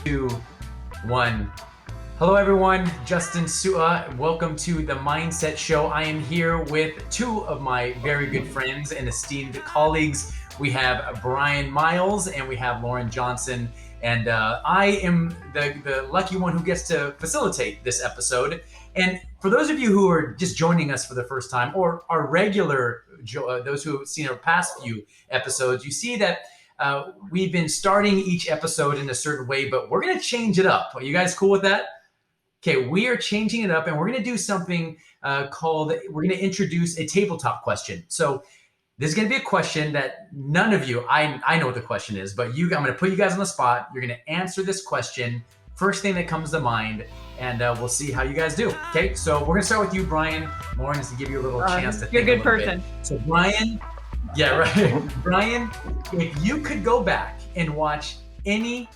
2, 1. Hello, everyone. Justin Sua. Welcome to the Mindset Show. I am here with two of my very good friends and esteemed colleagues. We have Brian Miles and we have Lauren Johnson. And I am the lucky one who gets to facilitate this episode. And for those of you who are just joining us for the first time, or are regular, those who have seen our past few episodes, you see that we've been starting each episode in a certain way, but we're going to change it up. Are you guys cool with that? Okay, we are changing it up, and we're going to do something called, we're going to introduce a tabletop question. So this is going to be a question that none of you, I know what the question is, but I'm going to put you guys on the spot. You're going to answer this question, first thing that comes to mind, and we'll see how you guys do. Okay, so we're going to start with you, Brian. Lauren, just to give you a little chance to think You're a good person. Bit. So Brian, yeah, right. Brian, if you could go back and watch any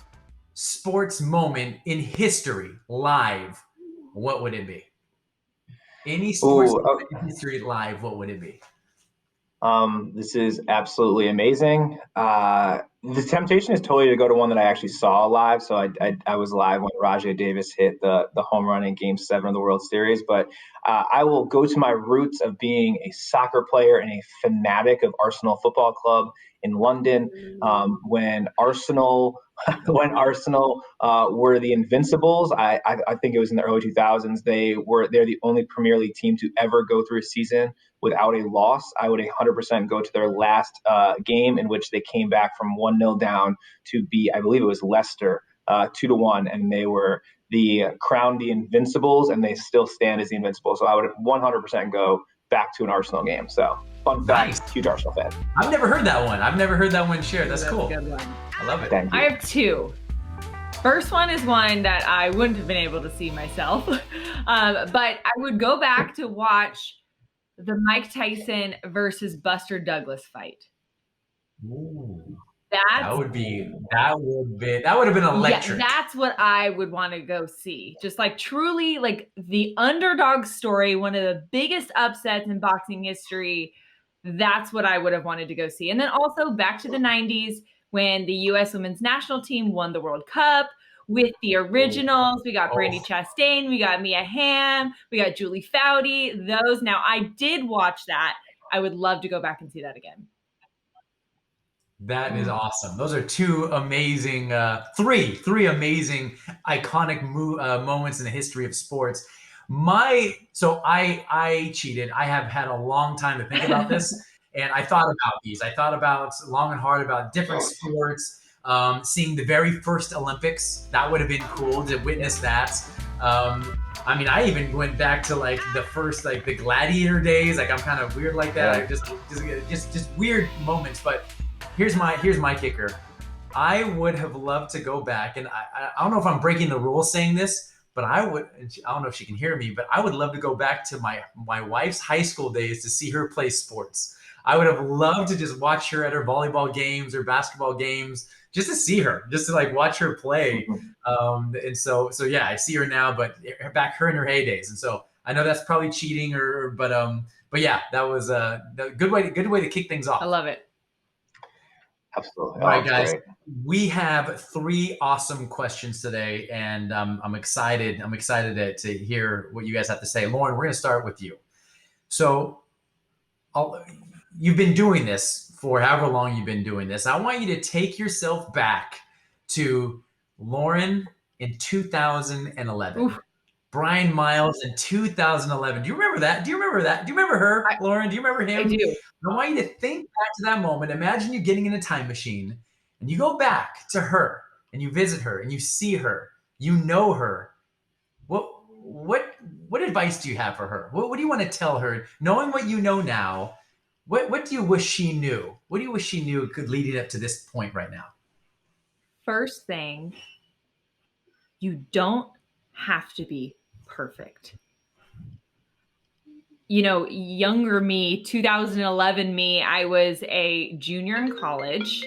sports moment in history live, what would it be? Any sports moment in history live, what would it be? This is absolutely amazing. The temptation is totally to go to one that I actually saw live. So I was live when Rajay Davis hit the home run in Game 7 of the World Series. But I will go to my roots of being a soccer player and a fanatic of Arsenal Football Club in London. When Arsenal were the Invincibles, I think it was in the early 2000s. They're the only Premier League team to ever go through a season without a loss. I would 100% go to their last game, in which they came back from 1-0 down to beat, I believe it was Leicester, 2-1, and they were crowned the Invincibles, and they still stand as the Invincibles. So I would 100% go back to an Arsenal game. So fun fact, Nice. huge Arsenal fan. I've never heard that one shared. That's cool. A good one. I love it. Thank you. I have two. First one is one that I wouldn't have been able to see myself, but I would go back to watch the Mike Tyson versus Buster Douglas fight. Ooh. That would have been electric. Yeah, that's what I would want to go see. Just like truly like the underdog story, one of the biggest upsets in boxing history. That's what I would have wanted to go see. And then also back to the 90s when the U.S. women's national team won the World Cup with the originals. We got Brandi Chastain, we got Mia Hamm, we got Julie Foudy. Those. Now, I did watch that. I would love to go back and see that again. That is awesome. Those are two amazing, three amazing, iconic moments in the history of sports. So I cheated. I have had a long time to think about this, and I thought about these. I thought about long and hard about different sports. Seeing the very first Olympics, that would have been cool to witness that. I mean, I even went back to like the first, like the gladiator days. Like I'm kind of weird like that. I just weird moments, but. Here's my kicker. I would have loved to go back, and I don't know if I'm breaking the rules saying this, but I don't know if she can hear me, but I would love to go back to my wife's high school days to see her play sports. I would have loved to just watch her at her volleyball games or basketball games, just to see her, just to like watch her play. And so yeah, I see her now, but back her in her heydays. And so I know that's probably cheating, but yeah, that was a good way to kick things off. I love it. Absolutely. All right, guys. Great. We have 3 awesome questions today, and I'm excited. I'm excited to hear what you guys have to say. Lauren, we're going to start with you. So you've been doing this for however long you've been doing this. I want you to take yourself back to Lauren in 2011. Oof. Brian Miles in 2011. Do you remember that? Do you remember her, Lauren? Do you remember him? I do. I want you to think back to that moment. Imagine you getting in a time machine and you go back to her and you visit her and you see her, you know her. What advice do you have for her? What do you want to tell her? Knowing what you know now, what do you wish she knew? What do you wish she knew could lead you up to this point right now? First thing, you don't have to be perfect. You know, younger me, 2011 me, I was a junior in college,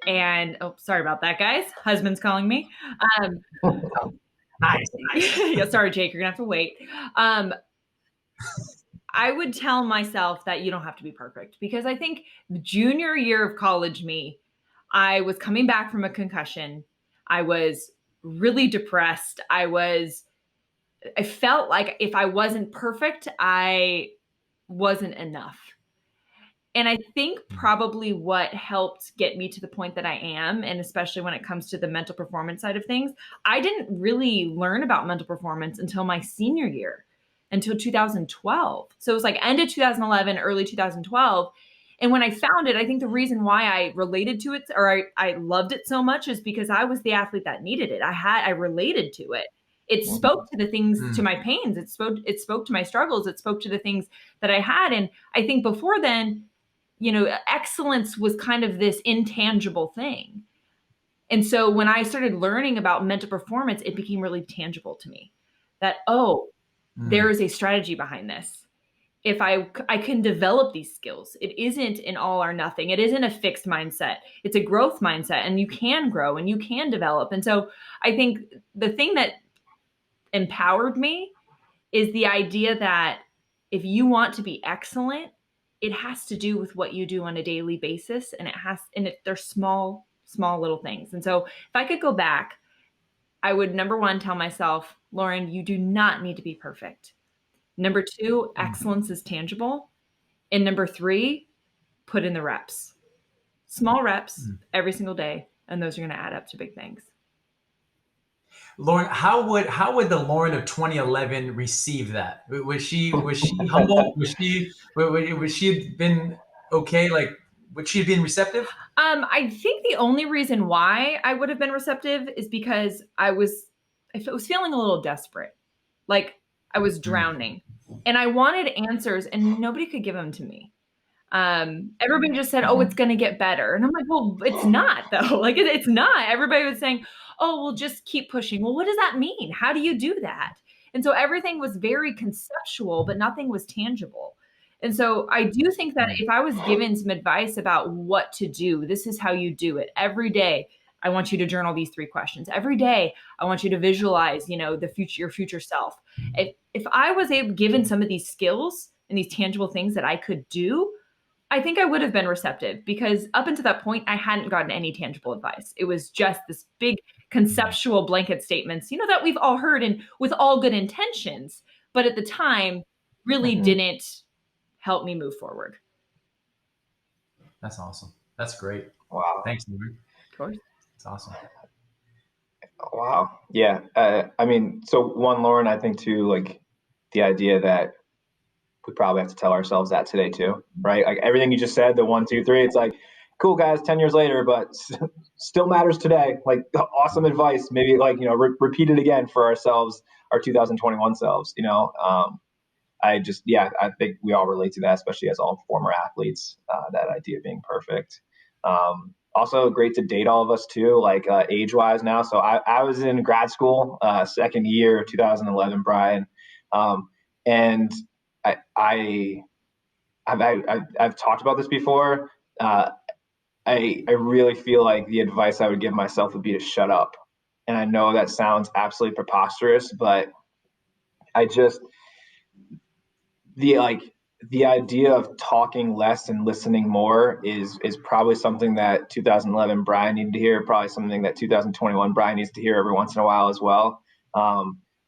and sorry about that, guys. Husband's calling me. Nice. Yeah, sorry, Jake, you're gonna have to wait. I would tell myself that you don't have to be perfect, because I think the junior year of college me, I was coming back from a concussion. I was really depressed. I felt like if I wasn't perfect, I wasn't enough. And I think probably what helped get me to the point that I am, and especially when it comes to the mental performance side of things, I didn't really learn about mental performance until my senior year, until 2012. So it was like end of 2011, early 2012. And when I found it, I think the reason why I related to it, or I loved it so much, is because I was the athlete that needed it. I related to it. It spoke to the things, to my pains. It spoke to my struggles. It spoke to the things that I had. And I think before then, excellence was kind of this intangible thing. And so when I started learning about mental performance, it became really tangible to me that, there is a strategy behind this. If I can develop these skills, it isn't an all or nothing. It isn't a fixed mindset. It's a growth mindset, and you can grow and you can develop. And so I think the thing that empowered me is the idea that if you want to be excellent, it has to do with what you do on a daily basis, and they're small little things. And so if I could go back, I would, number one, tell myself, Lauren, you do not need to be perfect. Number two, excellence is tangible. And number three, put in the reps. Small reps every single day, and those are going to add up to big things. Lauren, how would the Lauren of 2011 receive that? Was she humble? Would she have been okay? Like, would she have been receptive? I think the only reason why I would have been receptive is because I was feeling a little desperate. Like I was drowning and I wanted answers and nobody could give them to me. Everybody just said, "Oh, it's going to get better." And I'm like, well, it's not though. Like it's not. Everybody was saying, "Oh, we'll just keep pushing." Well, what does that mean? How do you do that? And so everything was very conceptual, but nothing was tangible. And so I do think that if I was given some advice about what to do, this is how you do it. Every day, I want you to journal these 3 questions. Every day, I want you to visualize, the future, your future self. If I was given some of these skills and these tangible things that I could do, I think I would have been receptive, because up until that point, I hadn't gotten any tangible advice. It was just this big conceptual blanket statements, that we've all heard and with all good intentions, but at the time really didn't help me move forward. That's awesome. That's great. Wow. Thanks, Lauren. Of course. That's awesome. Wow. Yeah. So one, Lauren, I think too, like the idea that we probably have to tell ourselves that today too, right? Like everything you just said, the 1, 2, 3, it's like, cool guys, 10 years later, but still matters today. Like awesome advice. Maybe like, repeat it again for ourselves, our 2021 selves, I think we all relate to that, especially as all former athletes, that idea of being perfect. Also great to date all of us too, like age wise now. So I was in grad school, second year, 2011, Brian. And I've talked about this before. I really feel like the advice I would give myself would be to shut up. And I know that sounds absolutely preposterous, but the idea of talking less and listening more is probably something that 2011 Brian needed to hear, probably something that 2021 Brian needs to hear every once in a while as well.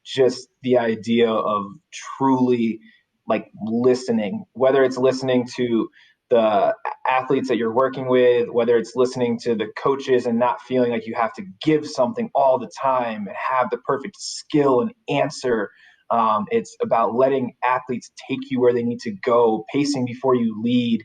Just the idea of truly like listening, whether it's listening to the athletes that you're working with, whether it's listening to the coaches and not feeling like you have to give something all the time and have the perfect skill and answer. It's about letting athletes take you where they need to go, pacing before you lead,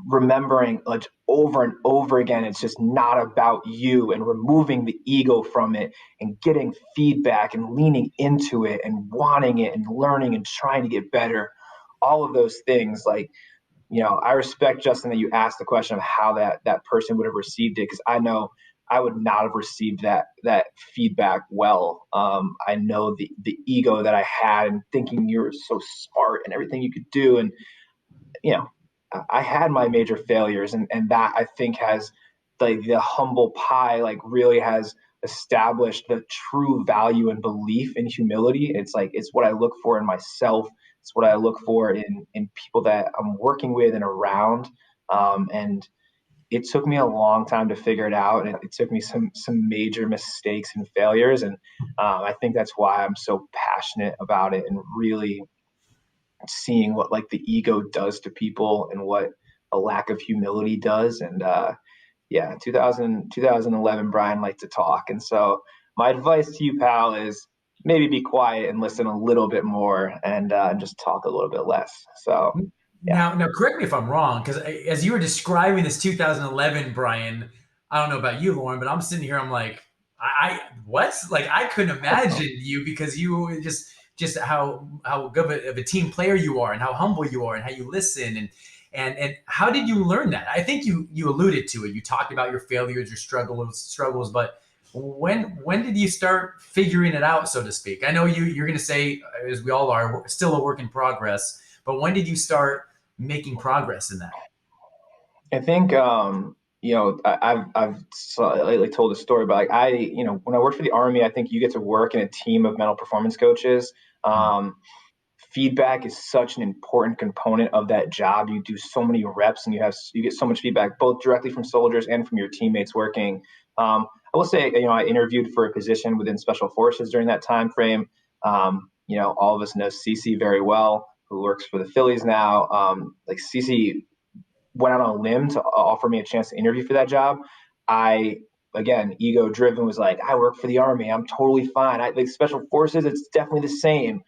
remembering like over and over again, it's just not about you, and removing the ego from it and getting feedback and leaning into it and wanting it and learning and trying to get better. All of those things, like, I respect, Justin, that you asked the question of how that person would have received it, because I know I would not have received that feedback well. I know the ego that I had and thinking you're so smart and everything you could do. And, I had my major failures, and that I think has the humble pie, like really has established the true value and belief in humility. It's like, it's what I look for in myself. It's what I look for in people that I'm working with and around. And it took me a long time to figure it out, and it took me some major mistakes and failures, and I think that's why I'm so passionate about it and really seeing what like the ego does to people and what a lack of humility does. And yeah, 2011, Brian liked to talk. And so my advice to you, pal, is maybe be quiet and listen a little bit more and just talk a little bit less. So yeah. Now, correct me if I'm wrong, because as you were describing this 2011, Brian, I don't know about you, Lauren, but I'm sitting here, I'm like, I what? Like, I couldn't imagine you, because you just how good of a team player you are, and how humble you are, and how you listen, and how did you learn that? I think you alluded to it. You talked about your failures, your struggles, but when did you start figuring it out, so to speak? I know you're going to say, as we all are, we're still a work in progress, but when did you start making progress in that? I think I've lately told a story, but like when I worked for the Army, I think you get to work in a team of mental performance coaches. Feedback is such an important component of that job. You do so many reps, and you get so much feedback, both directly from soldiers and from your teammates working. I will say, I interviewed for a position within Special Forces during that time frame. All of us know Cece very well, who works for the Phillies now. Like Cece went out on a limb to offer me a chance to interview for that job. I, again, ego driven, was like, I work for the Army, I'm totally fine. Like Special Forces, it's definitely the same.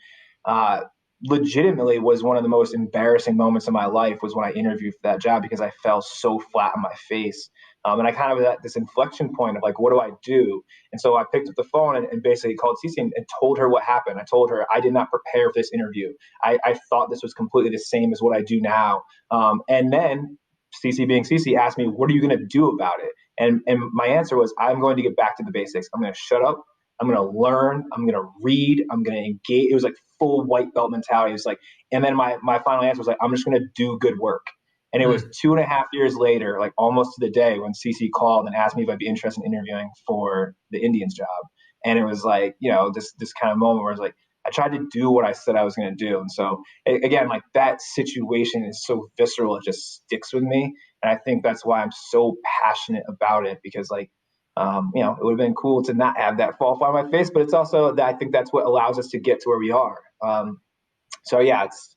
Legitimately was one of the most embarrassing moments of my life was when I interviewed for that job, because I fell so flat on my face. And I kind of at this inflection point of like, what do I do? And so I picked up the phone and basically called Cece and told her what happened. I told her I did not prepare for this interview. I thought this was completely the same as what I do now. And then Cece, being Cece, asked me, what are you going to do about it? And my answer was, I'm going to get back to the basics. I'm going to shut up. I'm going to learn. I'm going to read. I'm going to engage. It was like full white belt mentality. It was like, and then my final answer was like, I'm just going to do good work. And it was 2.5 years later, like almost to the day, when CC called and asked me if I'd be interested in interviewing for the Indians job. And it was like, this kind of moment where I was like, I tried to do what I said I was going to do. And so again, like that situation is so visceral. It just sticks with me. And I think that's why I'm so passionate about it, because like, it would have been cool to not have that fall flat on my face, but it's also that I think that's what allows us to get to where we are. So yeah, it's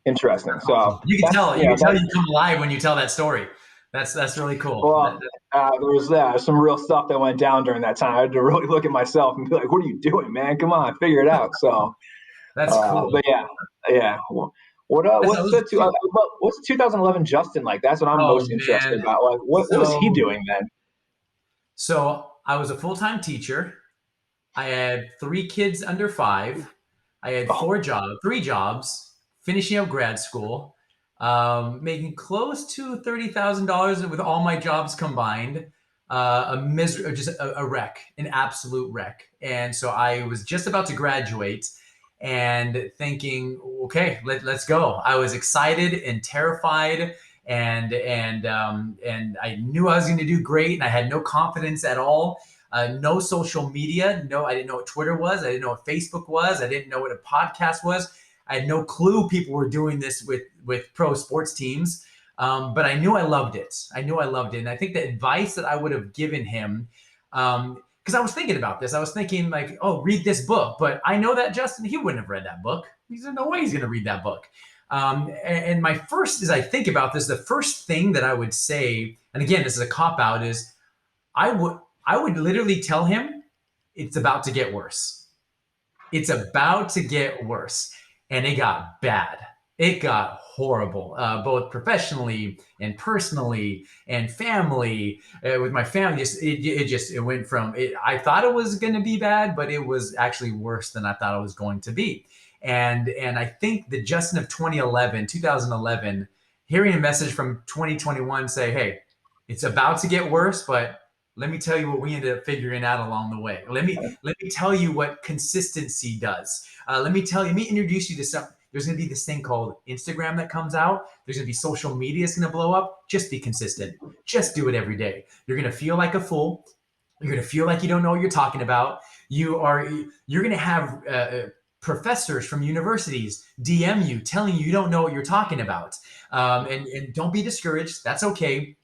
interesting. So you can tell you come alive when you tell that story. That's really cool. Well, there was some real stuff that went down during that time. I had to really look at myself and be like, "What are you doing, man? Come on, figure it out." So that's cool. But yeah. What's 2011 Justin like? That's what I'm most interested about. Like, what was he doing then? So I was a full-time teacher. I had 3 kids under 5. I had 3 jobs, finishing up grad school, making close to $30,000 with all my jobs combined. Just a wreck, an absolute wreck. And so I was just about to graduate and thinking, okay, let's go. I was excited and terrified, and I knew I was going to do great, and I had no confidence at all. No social media. No, I didn't know what Twitter was. I didn't know what Facebook was. I didn't know what a podcast was. I had no clue people were doing this with pro sports teams. But I knew I loved it. And I think the advice that I would have given him, because I was thinking about this, I was thinking like, oh, read this book. But I know that Justin, he wouldn't have read that book. He said, no way he's going to read that book. And my first, as I think about this, the first thing that I would say, and again, this is a cop-out, is I would literally tell him it's about to get worse. It's about to get worse. And it got bad. It got horrible, both professionally and personally and family. With my family, it went from, I thought it was going to be bad, but it was actually worse than I thought it was going to be. And I think the Justin of 2011, hearing a message from 2021 say, hey, it's about to get worse, but let me tell you what we ended up figuring out along the way. Let me tell you what consistency does. Let me introduce you to something. There's going to be this thing called Instagram that comes out. There's going to be social media is going to blow up. Just be consistent. Just do it every day. You're going to feel like a fool. You're going to feel like you don't know what you're talking about. You're going to have professors from universities DM you telling you don't know what you're talking about. And don't be discouraged. That's okay.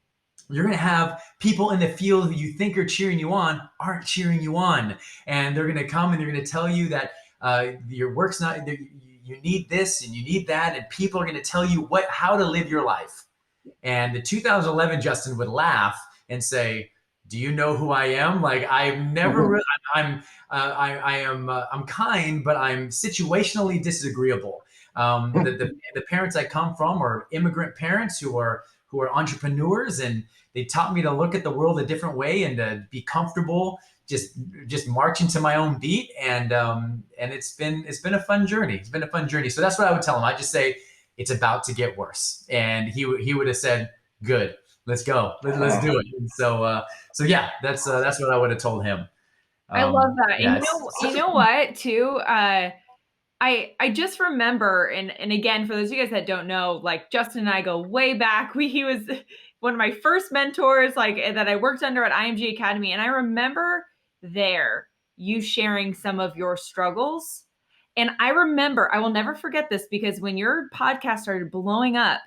You're going to have people in the field who you think are cheering you on aren't cheering you on. And they're going to come and they're going to tell you that your work's not, you need this and you need that. And people are going to tell you how to live your life. And the 2011 Justin would laugh and say, "Do you know who I am? Like I've never. Mhm. I'm kind, but I'm situationally disagreeable. The parents I come from are immigrant parents who are entrepreneurs, and they taught me to look at the world a different way and to be comfortable, just marching to my own beat. And it's been a fun journey. It's been a fun journey. So that's what I would tell him. I just say it's about to get worse, and he would have said, "Good, let's go, let's do it." And so yeah, that's what I would have told him. I love that. Yeah, And it's you know what too? I just remember, and again, for those of you guys that don't know, like Justin and I go way back. He was one of my first mentors, like that I worked under at IMG Academy, and I remember there you sharing some of your struggles. And I remember, I will never forget this because when your podcast started blowing up,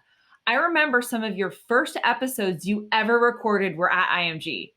I remember some of your first episodes you ever recorded were at IMG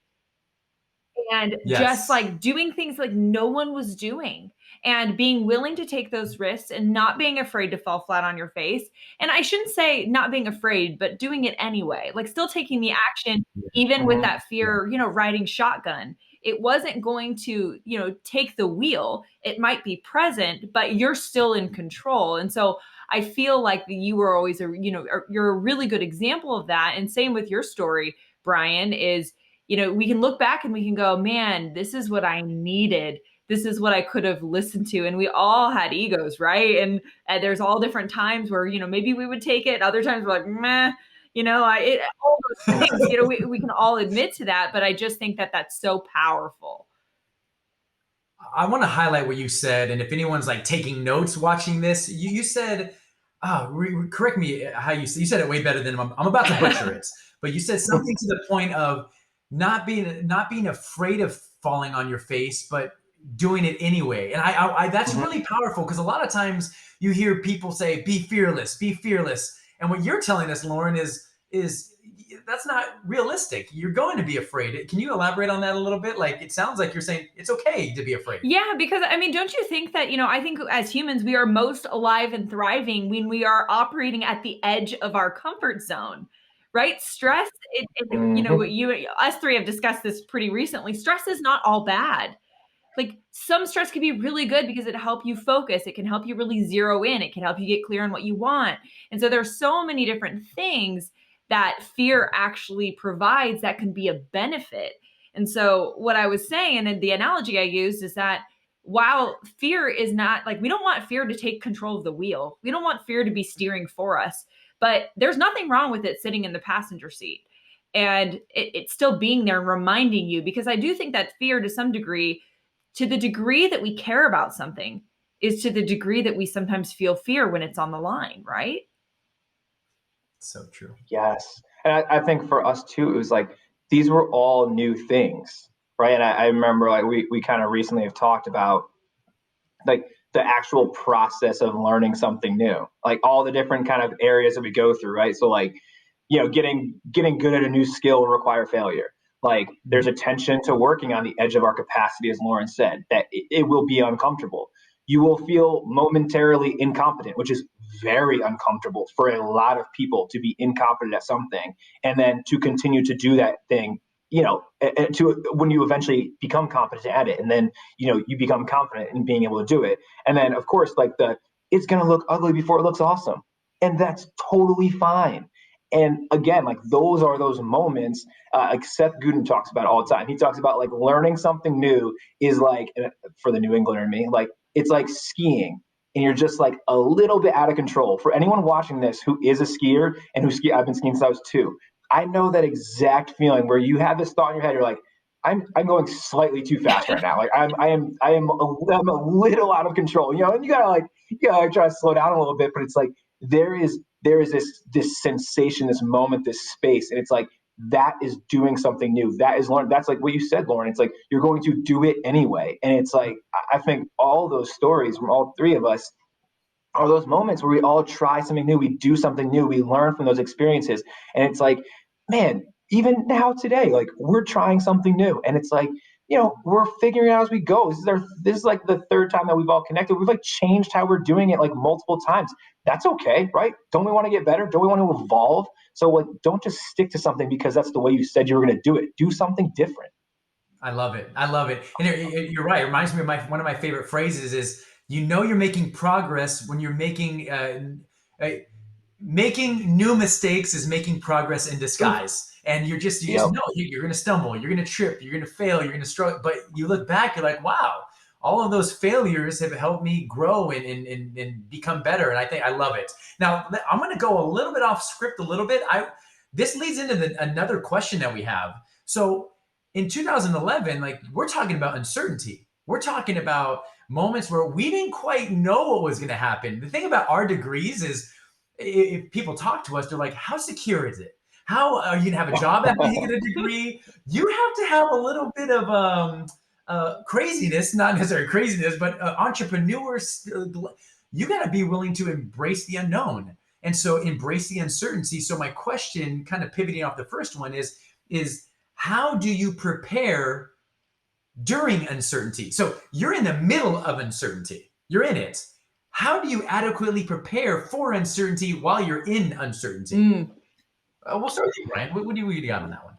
and just yes, like doing things like no one was doing and being willing to take those risks and not being afraid to fall flat on your face. And I shouldn't say not being afraid, but doing it anyway, like still taking the action, even with Mhm. that fear, riding shotgun. It wasn't going to, take the wheel. It might be present, but you're still in control. And so I feel like you were always you're a really good example of that. And same with your story, Brian, is we can look back and we can go, man, this is what I needed. This is what I could have listened to. And we all had egos, right? And there's all different times where, maybe we would take it. Other times we're like, meh, all those things, we can all admit to that. But I just think that that's so powerful. I want to highlight what you said, and if anyone's like taking notes watching this, you said, correct me how you said it way better than I'm about to butcher it, but you said something to the point of not being afraid of falling on your face, but doing it anyway. And I that's Mhm. really powerful because a lot of times you hear people say, be fearless," and what you're telling us, Lauren, is that's not realistic. You're going to be afraid. Can you elaborate on that a little bit? Like, it sounds like you're saying it's okay to be afraid. Yeah, because I mean, don't you think that, I think as humans, we are most alive and thriving when we are operating at the edge of our comfort zone, right? Stress, Mhm. us three have discussed this pretty recently. Stress is not all bad. Like some stress can be really good because it help you focus. It can help you really zero in. It can help you get clear on what you want. And so there's so many different things that fear actually provides that can be a benefit. And so what I was saying and the analogy I used is that while fear is not like we don't want fear to take control of the wheel. We don't want fear to be steering for us, but there's nothing wrong with it sitting in the passenger seat. And it's still being there and reminding you because I do think that fear to some degree to the degree that we care about something is to the degree that we sometimes feel fear when it's on the line, right? So true. Yes. And I think for us too, it was like these were all new things, right? And I remember like we kind of recently have talked about like the actual process of learning something new, like all the different kind of areas that we go through, right? So like, getting good at a new skill will require failure. Like there's attention to working on the edge of our capacity, as Lauren said, that it will be uncomfortable. You will feel momentarily incompetent, which is very uncomfortable for a lot of people to be incompetent at something and then to continue to do that thing, to when you eventually become competent at it and then, you become confident in being able to do it. And then of course, like it's going to look ugly before it looks awesome. And that's totally fine. And again, like those are those moments, like Seth Godin talks about all the time. He talks about like learning something new is like, for the New Englander in me, like it's like skiing and you're just like a little bit out of control. For anyone watching this who is a skier and I've been skiing since I was 2. I know that exact feeling where you have this thought in your head. You're like, I'm going slightly too fast right now. Like I'm a little out of control. And you gotta try to slow down a little bit. But it's like there is this sensation, this moment, this space, and it's like that is doing something new. That is Lauren. That's like what you said, Lauren. It's like you're going to do it anyway. And it's like I think all those stories from all three of us are those moments where we all try something new, we do something new, we learn from those experiences. And it's like, man, even now today, like we're trying something new, and it's like, we're figuring it out as we go. This is like the third time that we've all connected. We've like changed how we're doing it like multiple times. That's okay, right? Don't we want to get better? Don't we want to evolve? So like, don't just stick to something because that's the way you said you were going to do it. Do something different. I love it. I love it. And you're right. It reminds me of one of my favorite phrases is, you're making progress when you're making new mistakes is making progress in disguise. And you just Yep. know you're going to stumble, you're going to trip, you're going to fail, you're going to struggle. But you look back, you're like, wow, all of those failures have helped me grow and become better. And I think I love it. Now, I'm going to go a little bit off script a little bit. This leads into another question that we have. So in 2011, like, we're talking about uncertainty. We're talking about moments where we didn't quite know what was going to happen. The thing about our degrees is, if people talk to us, they're like, how secure is it? How are you going to have a job after you get a degree? You have to have a little bit of craziness, not necessarily craziness, but entrepreneurs. You got to be willing to embrace the unknown. And so embrace the uncertainty. So my question, kind of pivoting off the first one, is how do you prepare during uncertainty? So you're in the middle of uncertainty. You're in it. How do you adequately prepare for uncertainty while you're in uncertainty? We'll start with you, Brian. What do you got on that one?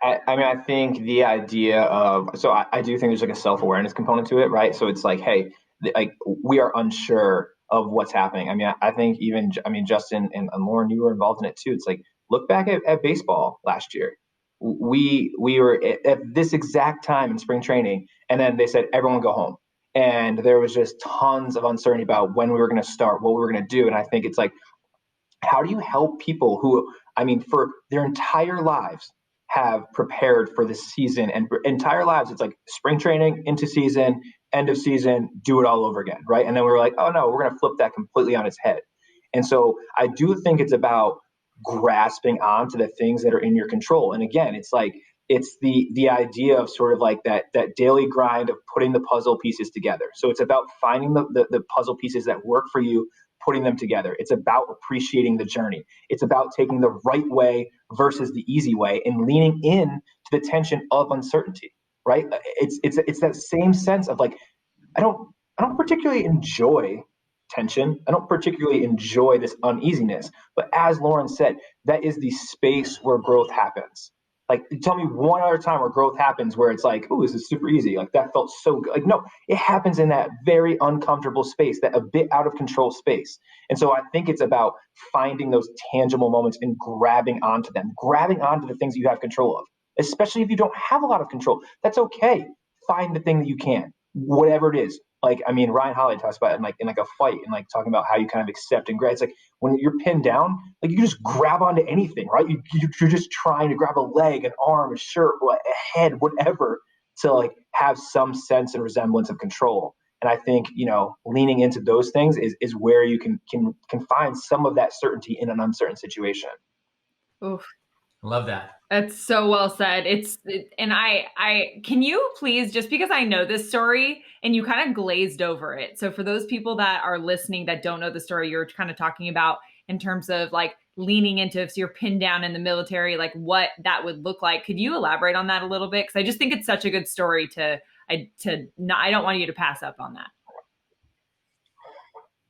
I mean, I think the idea of, so I do think there's like a self-awareness component to it, right? So it's like, hey, like we are unsure of what's happening. I mean, I think even, Justin and Lauren, you were involved in it too. It's like, look back at baseball last year. We were at this exact time in spring training, and then they said, everyone go home. And there was just tons of uncertainty about when we were going to start, what we were going to do. And I think it's like, how do you help people who, for their entire lives have prepared for this season and entire lives? It's like spring training into season, end of season, do it all over again, right? And then we were like, oh no, we're going to flip that completely on its head. And so I do think it's about grasping onto the things that are in your control. And again, it's like, it's the idea of sort of like that daily grind of putting the puzzle pieces together. So it's about finding the puzzle pieces that work for you, putting them together. It's about appreciating the journey. It's about taking the right way versus the easy way and leaning in to the tension of uncertainty, right? It's that same sense of like, I don't particularly enjoy tension. I don't particularly enjoy this uneasiness. But as Lauren said, that is the space where growth happens. Like, tell me one other time where growth happens where it's like, oh, this is super easy. Like, that felt so good. Like, no, it happens in that very uncomfortable space, that a bit out of control space. And so I think it's about finding those tangible moments and grabbing onto them, grabbing onto the things you have control of, especially if you don't have a lot of control. That's okay. Find the thing that you can, whatever it is. Like, Ryan Holiday talks about it in like a fight and like talking about how you kind of accept and grab. It's like when you're pinned down, like you can just grab onto anything, right? You're just trying to grab a leg, an arm, a shirt, a head, whatever, to like have some sense and resemblance of control. And I think, leaning into those things is where you can find some of that certainty in an uncertain situation. Oof. Love that. That's so well said. And I can you please, just because I know this story and you kind of glazed over it. So for those people that are listening that don't know the story you're kind of talking about in terms of like leaning into, if you're pinned down in the military, like what that would look like. Could you elaborate on that a little bit? Because I just think it's such a good story I don't want you to pass up on that.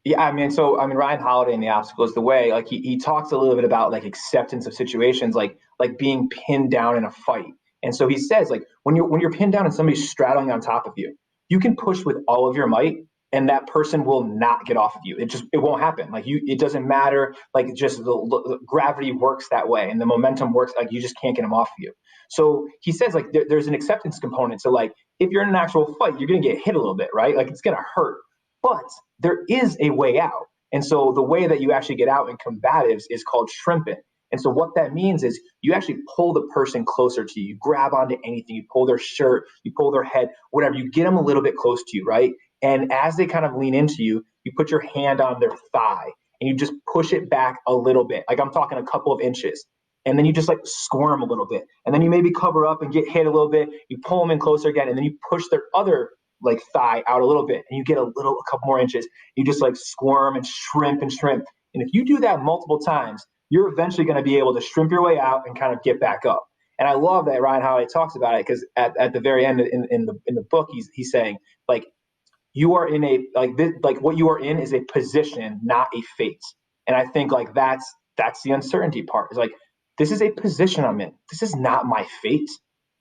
Yeah, Ryan Holiday in The Obstacle Is the Way, like he talks a little bit about like acceptance of situations, like being pinned down in a fight. And so he says, like, when you're pinned down and somebody's straddling on top of you, you can push with all of your might and that person will not get off of you. It won't happen. Like it doesn't matter. Like just the gravity works that way and the momentum works. Like you just can't get them off of you. So he says like there's an acceptance component. So like if you're in an actual fight, you're going to get hit a little bit, right? Like it's going to hurt. But there is a way out. And so the way that you actually get out in combatives is called shrimping. And so what that means is you actually pull the person closer to you. You grab onto anything. You pull their shirt, you pull their head, whatever. You get them a little bit close to you, right? And as they kind of lean into you, you put your hand on their thigh and you just push it back a little bit. Like I'm talking a couple of inches. And then you just like squirm a little bit. And then you maybe cover up and get hit a little bit. You pull them in closer again. And then you push their other like thigh out a little bit and you get a couple more inches. You just like squirm and shrimp. And if you do that multiple times, you're eventually going to be able to shrimp your way out and kind of get back up. And I love that Ryan Holiday talks about it, because at the very end in the book, he's saying, like, you are in a like what you are in is a position, not a fate. And I think like that's the uncertainty part. It's like, this is a position I'm in. This is not my fate.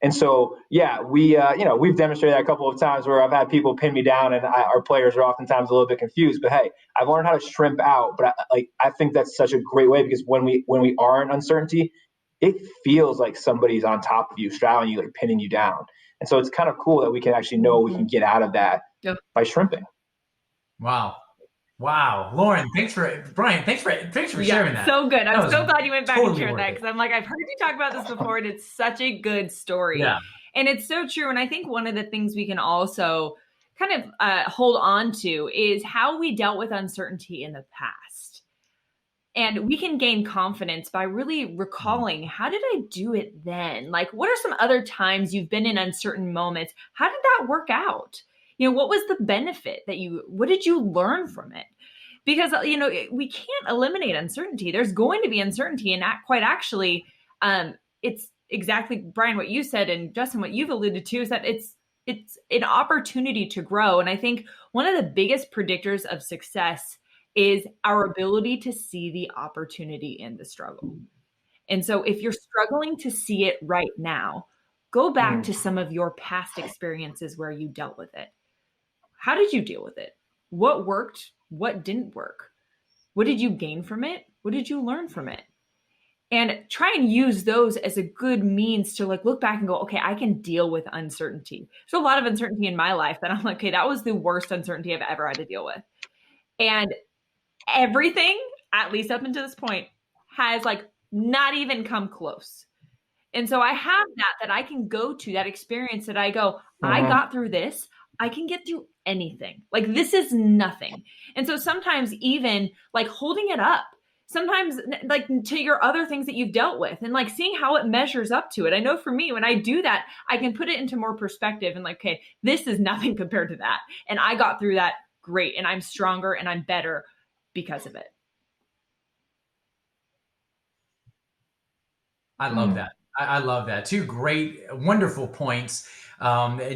And so, yeah, we've demonstrated that a couple of times where I've had people pin me down, and our players are oftentimes a little bit confused. But hey, I've learned how to shrimp out. But I think that's such a great way, because when we are in uncertainty, it feels like somebody's on top of you, straddling you, like pinning you down. And so it's kind of cool that we can actually know we can get out of that by shrimping. Wow. Lauren, Brian, thanks for sharing that. So good. I'm so glad you went back and shared that, it. because I'm like, I've heard you talk about this before, and it's such a good story. Yeah. And it's so true. And I think one of the things we can also kind of hold on to is how we dealt with uncertainty in the past. And we can gain confidence by really recalling, how did I do it then? Like, what are some other times you've been in uncertain moments? How did that work out? You know, what was the benefit what did you learn from it? Because, you know, we can't eliminate uncertainty. There's going to be uncertainty. And quite actually, it's exactly, Brian, what you said, and Justin, what you've alluded to, is that it's an opportunity to grow. And I think one of the biggest predictors of success is our ability to see the opportunity in the struggle. And so if you're struggling to see it right now, go back to some of your past experiences where you dealt with it. How did you deal with it? What worked? What didn't work? What did you gain from it? What did you learn from it? And try and use those as a good means to like look back and go, okay, I can deal with uncertainty. There's a lot of uncertainty in my life that I'm like, okay, that was the worst uncertainty I've ever had to deal with. And everything, at least up until this point, has like not even come close. And so I have that I can go to, that experience that I go, I got through this. I can get through anything. Like, this is nothing. And so sometimes even like holding it up, sometimes like to your other things that you've dealt with, and like seeing how it measures up to it. I know for me, when I do that, I can put it into more perspective and like, okay, this is nothing compared to that. And I got through that great. And I'm stronger and I'm better because of it. I love that. I love that. Two great, wonderful points.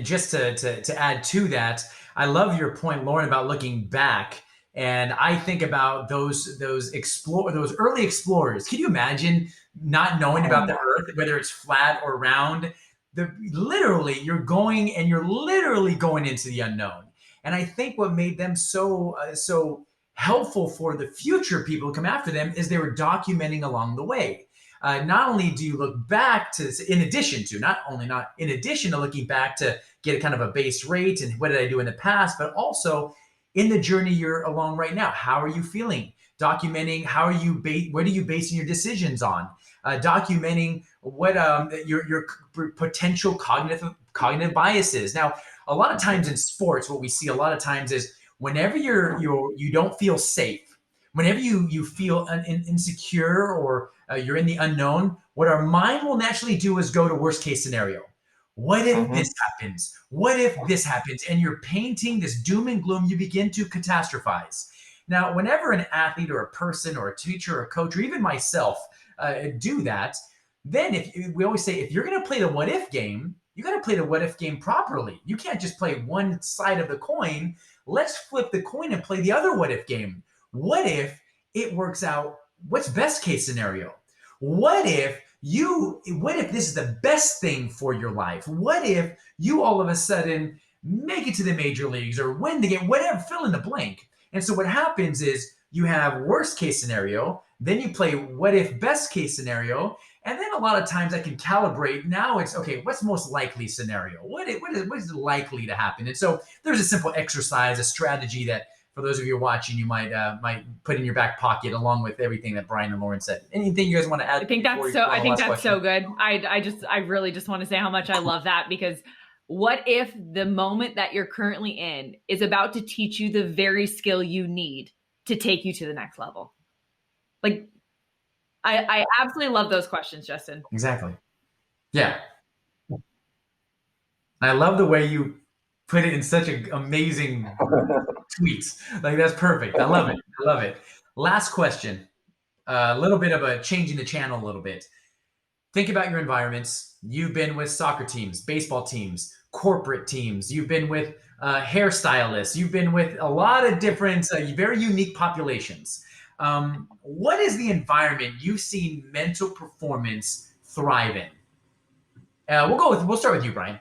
Just to add to that, I love your point, Lauren, about looking back. And I think about those early explorers. Can you imagine not knowing about the Earth, whether it's flat or round? You're literally going into the unknown. And I think what made them so helpful for the future people who come after them is they were documenting along the way. Not only do you look back to, in addition to looking back to get a kind of a base rate and what did I do in the past, but also in the journey you're along right now. How are you feeling? Documenting what are you basing your decisions on? Documenting what your potential cognitive biases. Now, a lot of times in sports, what we see a lot of times is whenever you don't feel safe, whenever you feel insecure or you're in the unknown, what our mind will naturally do is go to worst case scenario. What if this happens? What if this happens? And you're painting this doom and gloom. You begin to catastrophize. Now, whenever an athlete or a person or a teacher or a coach or even myself do that, then we always say, if you're going to play the what if game, you got to play the what if game properly. You can't just play one side of the coin. Let's flip the coin and play the other what if game. What if it works out? What's best case scenario? What if this is the best thing for your life? What if you all of a sudden make it to the major leagues or win the game, whatever, fill in the blank. And so what happens is you have worst case scenario, then you play what if best case scenario, and then a lot of times I can calibrate. Now it's, okay, what's most likely scenario? What is likely to happen? And so there's a simple exercise, a strategy that for those of you watching, you might put in your back pocket along with everything that Brian and Lauren said. Anything you guys want to add? I think that's so good. I really just want to say how much I love that, because what if the moment that you're currently in is about to teach you the very skill you need to take you to the next level? Like, I absolutely love those questions, Justin. Exactly. Yeah. I love the way you put it in such an amazing tweets. Like, that's perfect. I love it. Last question. A little bit of a changing the channel a little bit. Think about your environments. You've been with soccer teams, baseball teams, corporate teams. You've been with hairstylists. You've been with a lot of different, very unique populations. What is the environment you've seen mental performance thrive in? We'll start with you, Brian.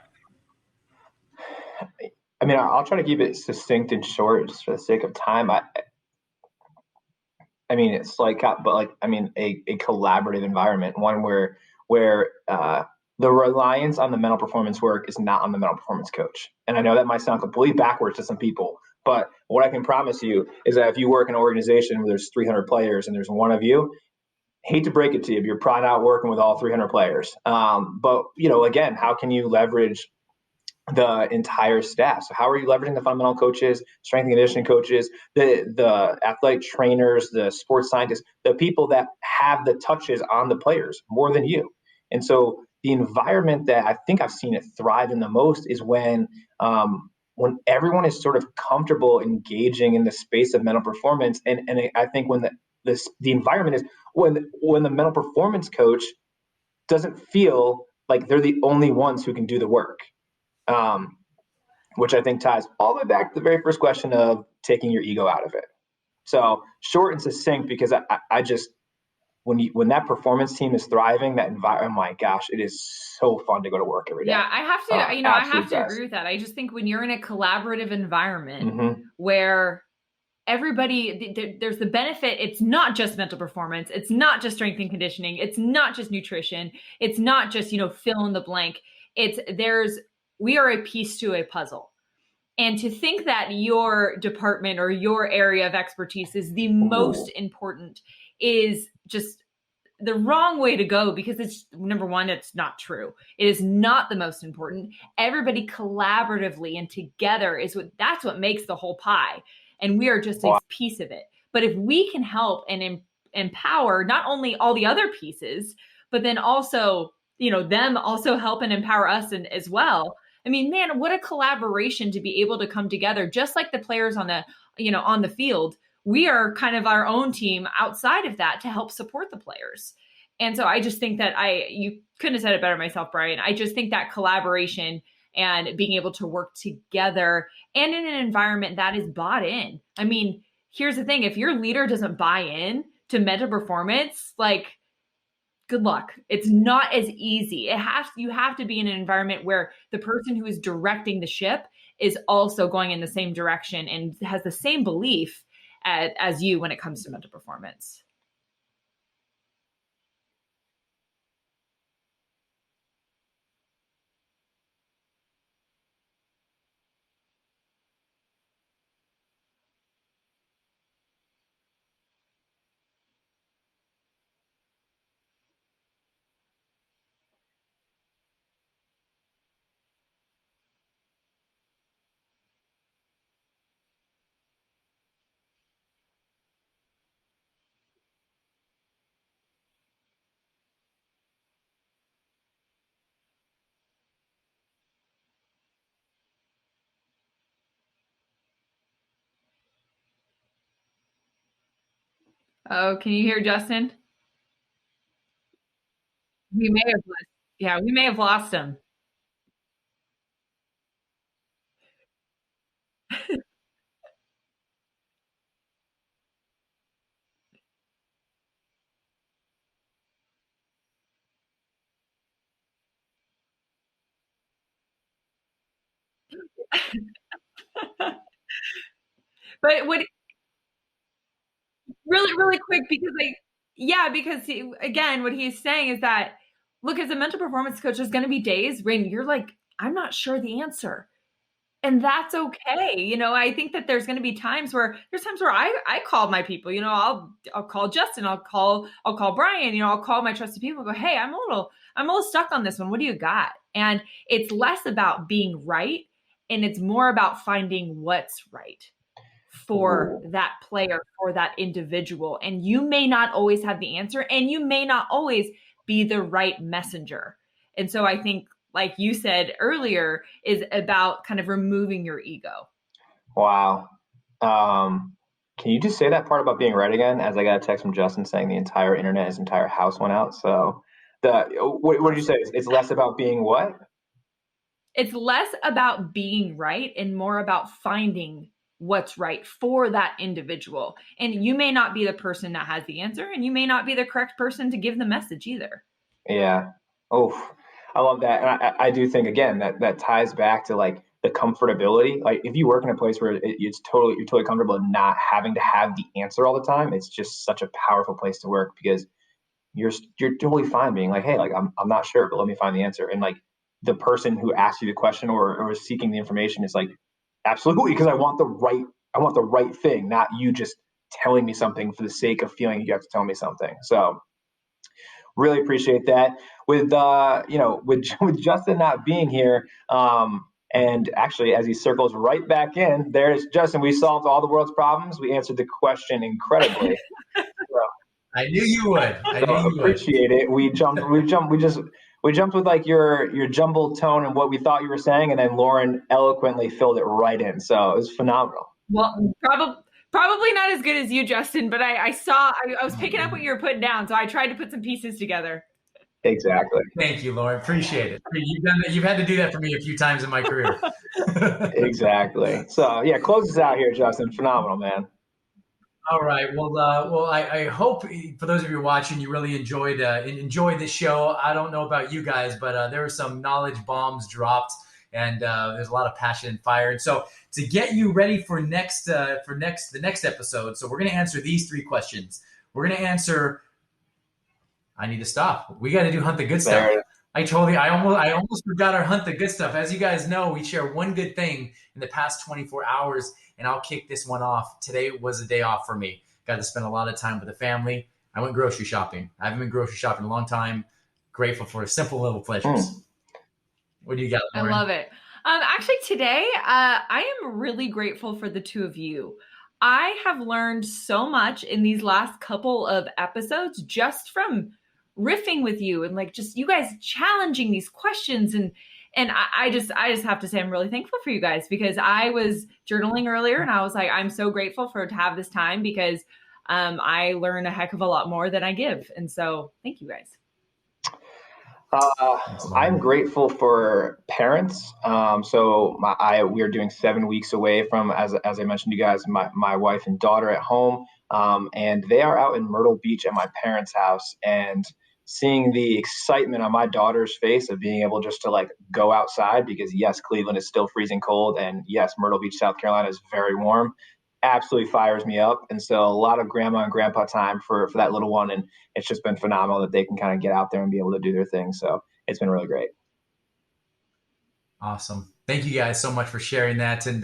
I mean, I'll try to keep it succinct and short just for the sake of time. I mean, it's like, but like, I mean, a collaborative environment, one where the reliance on the mental performance work is not on the mental performance coach. And I know that might sound completely backwards to some people, but what I can promise you is that if you work in an organization where there's 300 players and there's one of you, hate to break it to you, but you're probably not working with all 300 players. But again, how can you leverage the entire staff? So how are you leveraging the fundamental coaches, strength and conditioning coaches, the athletic trainers, the sports scientists, the people that have the touches on the players more than you? And so the environment that I think I've seen it thrive in the most is when everyone is sort of comfortable engaging in the space of mental performance. And I think when the environment is when the mental performance coach doesn't feel like they're the only ones who can do the work. Which I think ties all the way back to the very first question of taking your ego out of it. So short and succinct, because I just, when that performance team is thriving, that environment, oh my gosh, it is so fun to go to work every day. Yeah, I have to, I have to agree with that. I just think when you're in a collaborative environment where everybody, there's the benefit. It's not just mental performance. It's not just strength and conditioning. It's not just nutrition. It's not just, fill in the blank. We are a piece to a puzzle. And to think that your department or your area of expertise is the most important is just the wrong way to go, because it's, number one, it's not true. It is not the most important. Everybody collaboratively and together that's what makes the whole pie. And we are just a piece of it. But if we can help and empower not only all the other pieces, but then also, them also help and empower us as well. I mean, man, what a collaboration to be able to come together, just like the players on the field. We are kind of our own team outside of that to help support the players. And so I just think that you couldn't have said it better myself, Brian. I just think that collaboration and being able to work together and in an environment that is bought in. I mean, here's the thing. If your leader doesn't buy in to mental performance, good luck. It's not as easy. You have to be in an environment where the person who is directing the ship is also going in the same direction and has the same belief as you when it comes to mental performance. Oh, can you hear Justin? We may have we may have lost him. But really, really quick, because again, what he's saying is that, look, as a mental performance coach, there's going to be days when you're like, I'm not sure the answer. And that's okay. I think that there's going to be times where I call my people, I'll call Justin, I'll call Brian, I'll call my trusted people and go, hey, I'm a little stuck on this one. What do you got? And it's less about being right. And it's more about finding what's right for that player, for that individual. And you may not always have the answer, and you may not always be the right messenger. And so I think, like you said earlier, is about kind of removing your ego. Wow. Can you just say that part about being right again? As I got a text from Justin saying the entire internet, his entire house went out. So what did you say? It's less about being what? It's less about being right and more about finding what's right for that individual. And you may not be the person that has the answer, and you may not be the correct person to give the message either. Yeah. Oh, I love that. And I do think again that ties back to like the comfortability. Like if you work in a place where you're totally comfortable not having to have the answer all the time, it's just such a powerful place to work because you're totally fine being like, hey, like I'm not sure, but let me find the answer. And like the person who asked you the question or is seeking the information is like, absolutely, because I want the right thing, not you just telling me something for the sake of feeling you have to tell me something. So really appreciate that. With with Justin not being here, and actually as he circles right back in, there's Justin. We solved all the world's problems. We answered the question incredibly. I knew you would. I knew you appreciate it. We jumped with like your jumbled tone and what we thought you were saying, and then Lauren eloquently filled it right in. So it was phenomenal. Well, probably not as good as you, Justin, but I was picking up what you were putting down, so I tried to put some pieces together. Exactly. Thank you, Lauren. Appreciate it. You've done that. You've had to do that for me a few times in my career. Exactly. So yeah, close us out here, Justin. Phenomenal, man. All right. Well, I hope for those of you watching, you really enjoyed this show. I don't know about you guys, but there were some knowledge bombs dropped, and there's a lot of passion and fire. And so, to get you ready for the next episode, so we're going to answer these 3 questions. We're going to answer. I need to stop. We got to do Hunt the Good Stuff. I almost forgot our Hunt the Good Stuff. As you guys know, we share one good thing in the past 24 hours, and I'll kick this one off. Today was a day off for me. Got to spend a lot of time with the family. I went grocery shopping. I haven't been grocery shopping in a long time. Grateful for simple little pleasures. What do you got, Lauren? I love it. Actually, today, I am really grateful for the 2 of you. I have learned so much in these last couple of episodes just from riffing with you and like just you guys challenging these questions and I just have to say I'm really thankful for you guys because I was journaling earlier and I was like I'm so grateful to have this time because I learn a heck of a lot more than I give, and so thank you guys. I'm grateful for parents. We are doing 7 weeks away from, as I mentioned to you guys, my wife and daughter at home, and they are out in Myrtle Beach at my parents' house, and seeing the excitement on my daughter's face of being able just to like go outside because yes, Cleveland is still freezing cold, and yes, Myrtle Beach, South Carolina is very warm. Absolutely fires me up. And so a lot of grandma and grandpa time for that little one. And it's just been phenomenal that they can kind of get out there and be able to do their thing. So it's been really great. Awesome. Thank you guys so much for sharing that. And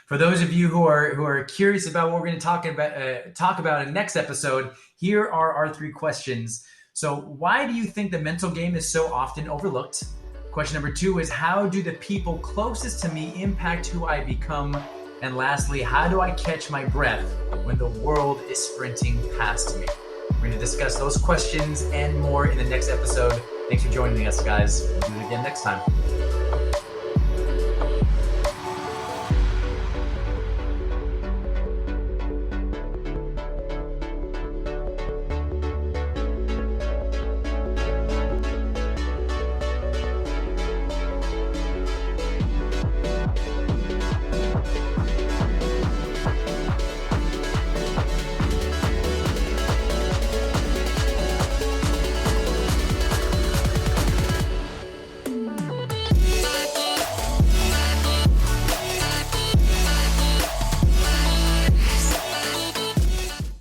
for those of you who are curious about what we're going to talk about in the next episode, here are our 3 questions. So why do you think the mental game is so often overlooked? Question number 2 is, how do the people closest to me impact who I become? And lastly, how do I catch my breath when the world is sprinting past me? We're going to discuss those questions and more in the next episode. Thanks for joining us, guys. We'll do it again next time.